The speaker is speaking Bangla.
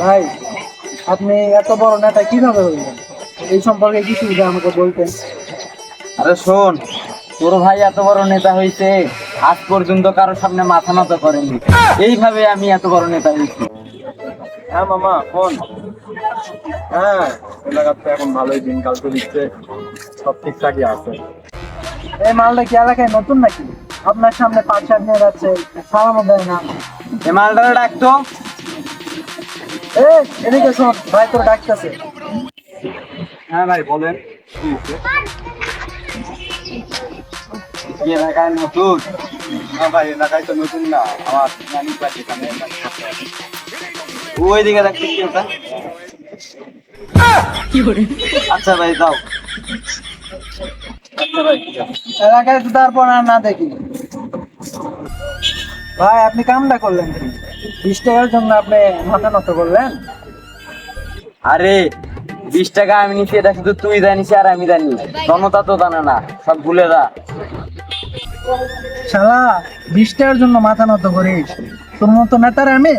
ভাই, আপনি এত বড় নেতা কিভাবে হইলেন? এই সম্পর্কে কিছু যদি আমাকে বলতেন। আরে শোন, তোর ভাই এত বড় নেতা হয়েছে, আজ পর্যন্ত কারোর সামনে মাথা নত করেনি। এইভাবে আমি এত বড় নেতা হয়েছি। হ্যাঁ মামা ফোন। হ্যাঁ, এলাকার তো এখন ভালোই দিনকাল চলছে, সব ঠিকঠাকই আছে। এই মালটা কি এলাকায় নতুন নাকি? আপনার সামনে পাঁচ সাত নিয়ে যাচ্ছে, সালামও দেয় না। এ মালটারে ডাকতো। এদিকে শোন, ভাই তোর ডাকতেছে। হ্যাঁ ভাই বলেন। কি এলাকায় নতুন? না ভাই, এলাকায় তো নতুন না, আমার নানি বাড়ি এখানে। ওই দিকে ডাকতে কি ওটা? আচ্ছা ভাই দাও। আচ্ছা ভাই ঠিক আছে। এলাকায় তো তারপর আর না দেখি। ভাই, আপনি কামটা করলেন কি? 20 টাকার জন্য আপনি মাথা নত করলেন? আরে 20 টাকা আমি নিচ্ছি, এটা শুধু তুই জানিস আর আমি জানি, জনতা তো জানে না, সব ভুলে যা। শালা, 20 টাকার জন্য মাথা নত করিস? তোর মতো নেতার আমি